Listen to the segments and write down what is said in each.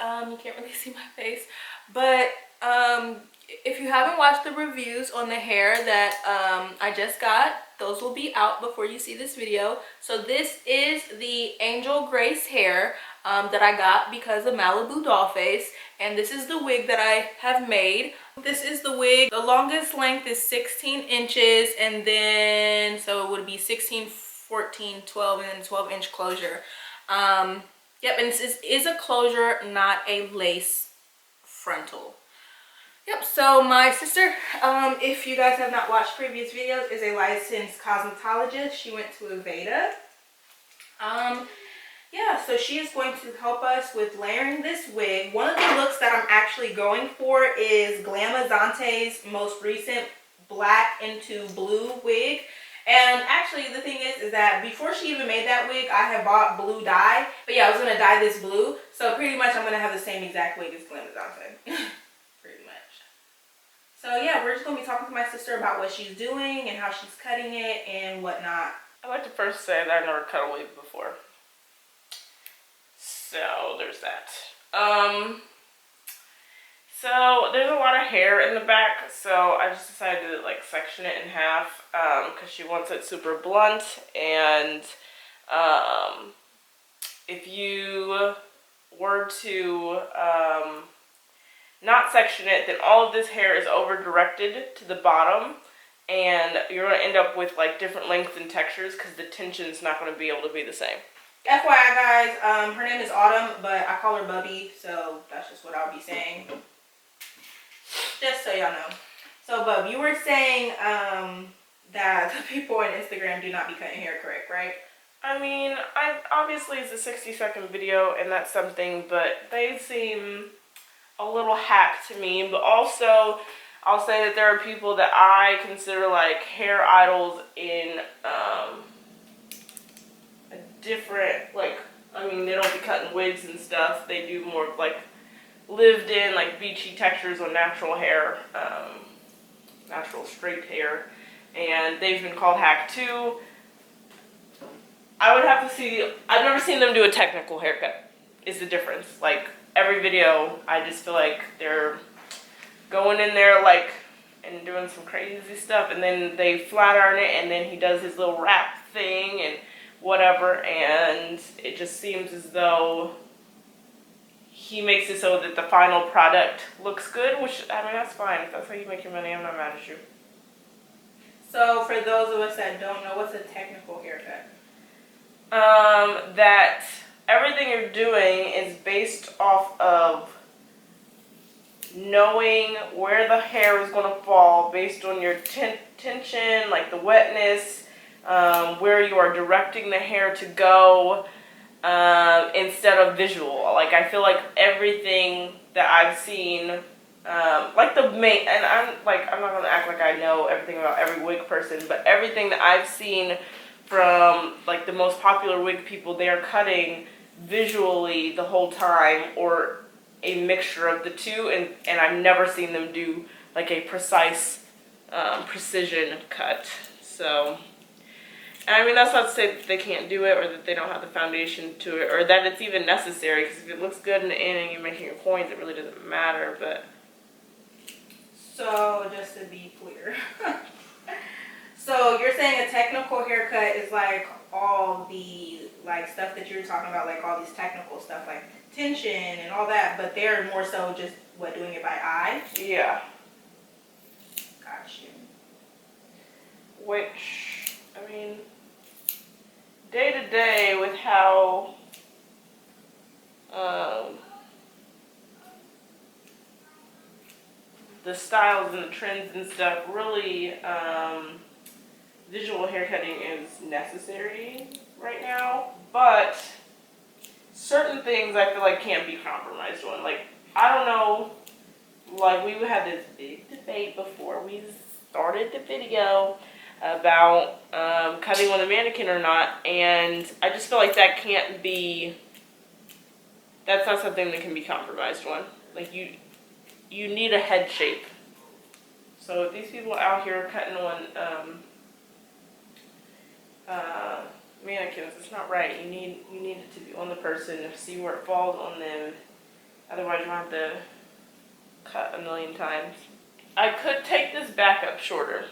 You can't really see my face, but if you haven't watched the reviews on the hair that I just got, those will be out before you see this video. So this is the Angel Grace hair that I got because of Malibu Dollface, and this is the wig that I have made. This is the wig. The longest length is 16 inches, and then so it would be 16, 14, 12, and then 12-inch closure. Yep, and this is a closure, not a lace frontal. Yep, so my sister, if you guys have not watched previous videos, is a licensed cosmetologist. She went to Aveda. Yeah, so she is going to help us with layering this wig. One of the looks that I'm actually going for is Glamazante's most recent black into blue wig. And actually the thing is that before she even made that wig, I had bought blue dye. But yeah, I was going to dye this blue. So pretty much I'm going to have the same exact wig as Glamazante. Pretty much. So yeah, we're just going to be talking to my sister about what she's doing and how she's cutting it and whatnot. I'd like to first say that I've never cut a wig before. So there's that. So there's a lot of hair in the back, so I just decided to like section it in half because she wants it super blunt, and if you were to not section it, then all of this hair is over directed to the bottom, and you're going to end up with like different lengths and textures because the tension is not going to be able to be the same. FYI guys, her name is Autumn, but I call her Bubby, so that's just what I'll be saying. Just so y'all know. So Bub, you were saying that the people on Instagram do not be cutting hair correct, right? I mean, obviously it's a 60-second video and that's something, but they seem a little hack to me. But also, I'll say that there are people that I consider like hair idols in a different, like, I mean, they don't be cutting wigs and stuff. They do more like lived in, like, beachy textures on natural hair, natural straight hair, and they've been called hack too. I would have to see, I've never seen them do a technical haircut, is the difference. Like, every video, I just feel like they're going in there, like, and doing some crazy stuff, and then they flat iron it, and then he does his little wrap thing, and whatever, and it just seems as though he makes it so that the final product looks good, which, I mean, that's fine. If that's how you make your money, I'm not mad at you. So, for those of us that don't know, what's a technical haircut? That everything you're doing is based off of knowing where the hair is going to fall based on your tension, like the wetness, where you are directing the hair to go, instead of visual. Like, I feel like everything that I've seen, like the main, and I'm not gonna act like I know everything about every wig person, but everything that I've seen from like the most popular wig people, they are cutting visually the whole time, or a mixture of the two, and I've never seen them do like a precise precision cut. So, I mean, that's not to say that they can't do it, or that they don't have the foundation to it, or that it's even necessary, because if it looks good in the end and you're making your coins, it really doesn't matter. But so, just to be clear, so you're saying a technical haircut is like all the like stuff that you're talking about, like all these technical stuff like tension and all that, but they're more so just what, doing it by eye? Yeah. Got you. Which, I mean, day to day with how the styles and the trends and stuff, really, visual haircutting is necessary right now, but certain things I feel like can't be compromised on. Like, I don't know, like, we had this big debate before we started the video about cutting on the mannequin or not, and I just feel like that can't be, that's not something that can be compromised on. Like, you need a head shape. So if these people out here cutting on mannequins, it's not right. You need it to be on the person, see where it falls on them, Otherwise you'll have to cut a million times. I could take this back up shorter.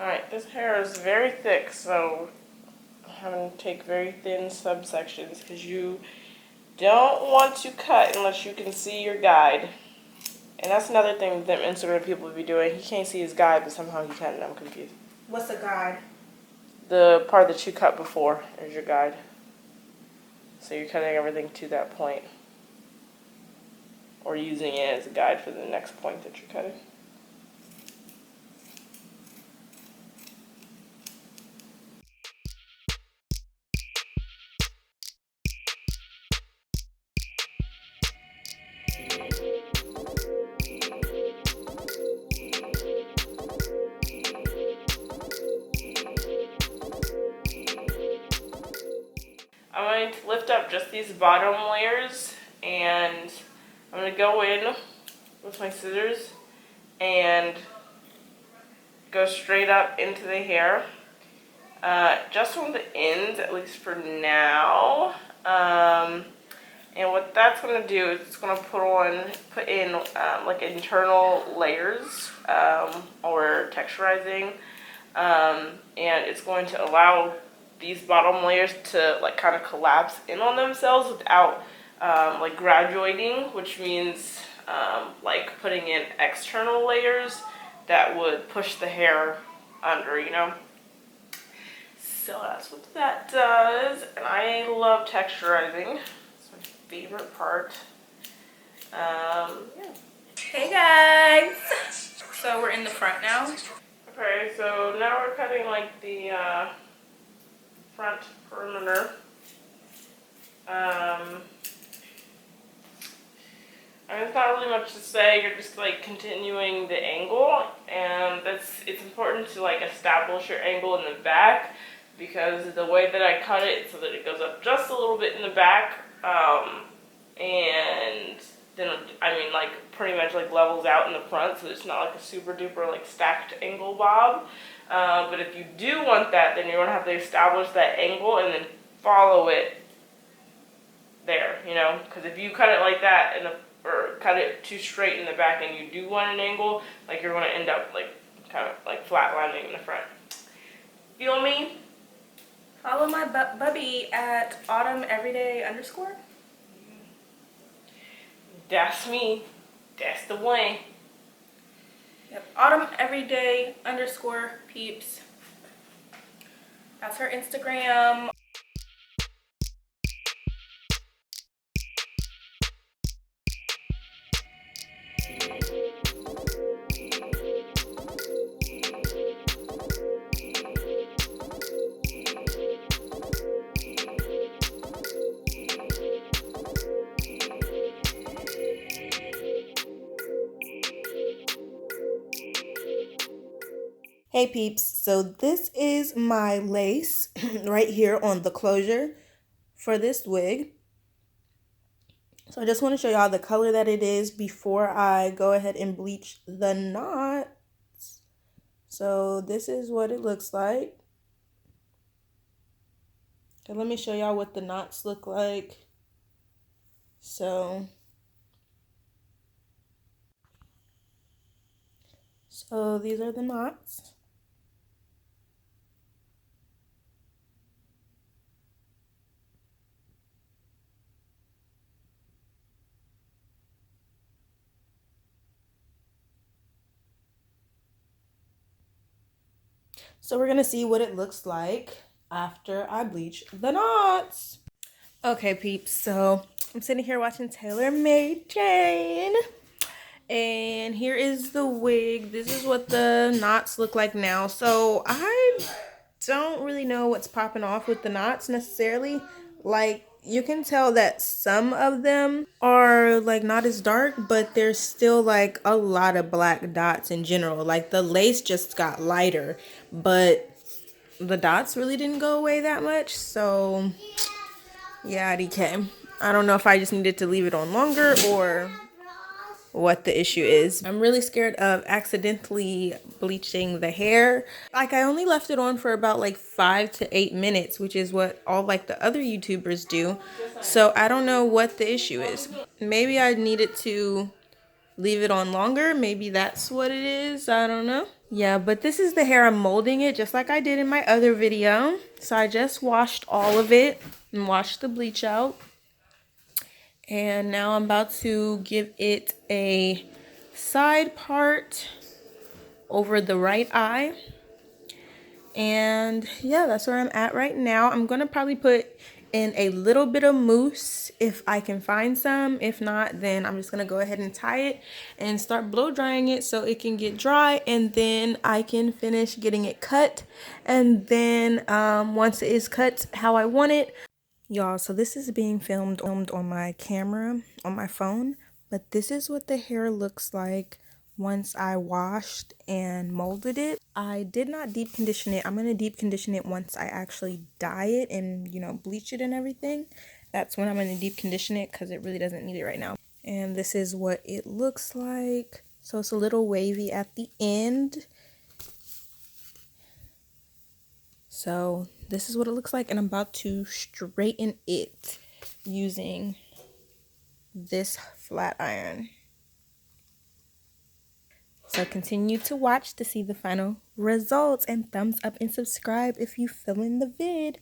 Alright, this hair is very thick, so I'm having to take very thin subsections because you don't want to cut unless you can see your guide. And that's another thing that Instagram people would be doing. He can't see his guide, but somehow he can, and I'm confused. What's a guide? The part that you cut before is your guide. So you're cutting everything to that point. Or using it as a guide for the next point that you're cutting. I'm going to lift up just these bottom layers, and I'm going to go in with my scissors and go straight up into the hair, just from the ends, at least for now. And what that's going to do is it's going to put in like internal layers or texturizing, and it's going to allow these bottom layers to like kind of collapse in on themselves without like graduating, which means like putting in external layers that would push the hair under, you know. So that's what that does, and I love texturizing. It's my favorite part. Yeah. Hey guys! So we're in the front now. Okay, so now we're cutting like the front perimeter. And there's not really much to say. You're just like continuing the angle, and it's important to like establish your angle in the back, because the way that I cut it so that it goes up just a little bit in the back, and then I mean like pretty much like levels out in the front, so it's not like a super duper like stacked angle bob. But if you do want that, then you're going to have to establish that angle and then follow it there, you know, because if you cut it like that or cut it too straight in the back and you do want an angle, like you're going to end up like kind of like flatlining in the front. Feel me? Follow my bubby at autumneveryday_. That's me. That's the one. Yep, autumneveryday_ peeps. That's her Instagram. Hey peeps, so this is my lace right here on the closure for this wig. So I just want to show y'all the color that it is before I go ahead and bleach the knots. So this is what it looks like. Okay, let me show y'all what the knots look like. So these are the knots. So we're gonna see what it looks like after I bleach the knots. Okay, peeps, so I'm sitting here watching Taylor Made Jane. And here is the wig. This is what the knots look like now. So I don't really know what's popping off with the knots necessarily. Like, you can tell that some of them are like not as dark, but there's still like a lot of black dots in general. Like the lace just got lighter, but the dots really didn't go away that much. So yeah, DK. I don't know if I just needed to leave it on longer or what the issue is. I'm really scared of accidentally bleaching the hair. Like, I only left it on for about like 5 to 8 minutes, which is what all like the other YouTubers do. So I don't know what the issue is. Maybe I needed to leave it on longer. Maybe that's what it is. I don't know. Yeah, but this is the hair. I'm molding it just like I did in my other video. So I just washed all of it and washed the bleach out. And now I'm about to give it a side part over the right eye. And yeah, that's where I'm at right now. I'm gonna probably put in a little bit of mousse if I can find some. If not, then I'm just gonna go ahead and tie it and start blow drying it so it can get dry, and then I can finish getting it cut. And then once it is cut how I want it, y'all, so this is being filmed on my camera on my phone, but this is what the hair looks like once I washed and molded it. I did not deep condition it. I'm going to deep condition it once I actually dye it and, you know, bleach it and everything. That's when I'm going to deep condition it because it really doesn't need it right now. And this is what it looks like. So it's a little wavy at the end. So this is what it looks like, and I'm about to straighten it using this flat iron. So continue to watch to see the final results, and thumbs up and subscribe if you feeling the vid.